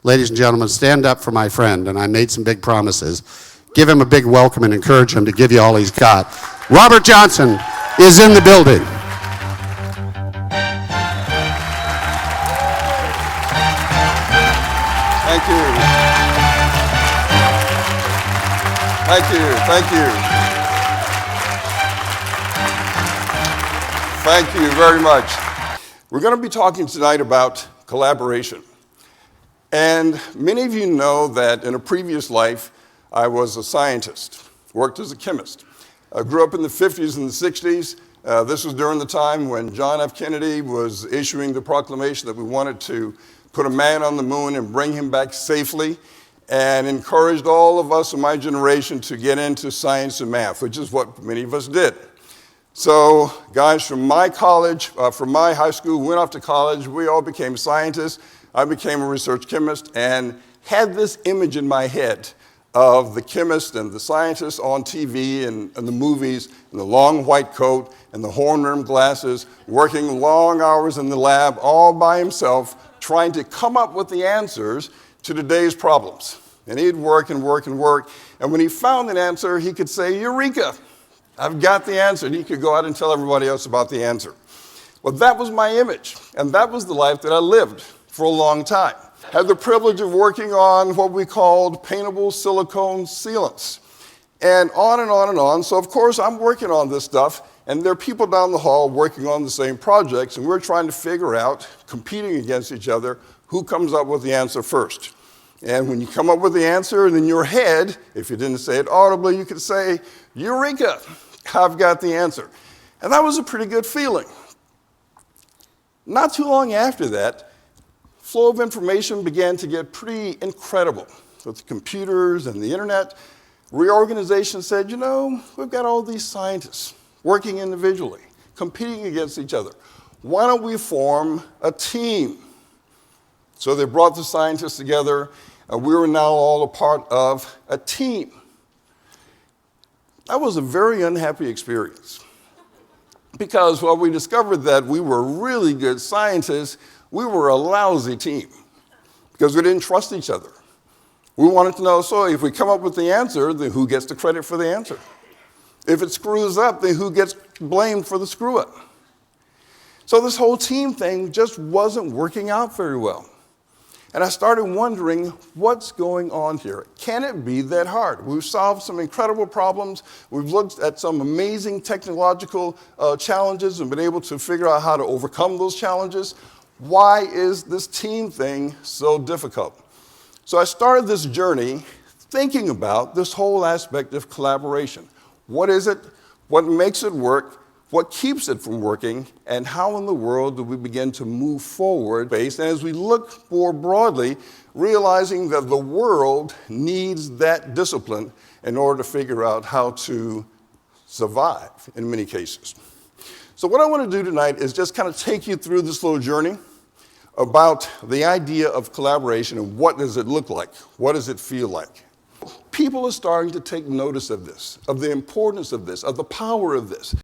Ladies and gentlemen, stand up for my friend, and I made some big promises. Give him a big welcome and encourage him to give you all he's got. Robert Johnson is in the building. Thank you. Thank you. Thank you. Thank you very much. We're going to be talking tonight about collaboration. And many of you know that in a previous life, I was a scientist, worked as a chemist. I grew up in the 50s and the 60s. This was during the time when John F. Kennedy was issuing the proclamation that we wanted to put a man on the moon and bring him back safely, and encouraged all of us in my generation to get into science and math, which is what many of us did. So guys from my college, from my high school, went off to college. We all became scientists. I became a research chemist and had this image in my head of the chemist and the scientist on TV and the movies, and the long white coat and the horn-rimmed glasses, working long hours in the lab all by himself, trying to come up with the answers to today's problems. And he'd work and work and work, and when he found an answer, he could say, "Eureka, I've got the answer," and he could go out and tell everybody else about the answer. Well, that was my image, and that was the life that I lived for a long time. Had the privilege of working on what we called paintable silicone sealants, and on and on and on. So of course I'm working on this stuff, and there are people down the hall working on the same projects, and we're trying to figure out, competing against each other, who comes up with the answer first. And when you come up with the answer, and in your head, if you didn't say it audibly, you could say, "Eureka, I've got the answer." And that was a pretty good feeling. Not too long after that, flow of information began to get pretty incredible. With the computers and the internet, reorganization said, you know, we've got all these scientists working individually, competing against each other. Why don't we form a team? So they brought the scientists together, and we were now all a part of a team. That was a very unhappy experience. Because while we discovered that we were really good scientists, we were a lousy team because we didn't trust each other. We wanted to know, so if we come up with the answer, then who gets the credit for the answer? If it screws up, then who gets blamed for the screw up? So this whole team thing just wasn't working out very well. And I started wondering, what's going on here? Can it be that hard? We've solved some incredible problems. We've looked at some amazing technological challenges and been able to figure out how to overcome those challenges. Why is this team thing so difficult? So I started this journey thinking about this whole aspect of collaboration. What is it? What makes it work? What keeps it from working? And how in the world do we begin to move forward based? And as we look more broadly, realizing that the world needs that discipline in order to figure out how to survive in many cases. So what I want to do tonight is just kind of take you through this little journey about the idea of collaboration and what does it look like? What does it feel like? People are starting to take notice of this, of the importance of this, of the power of this.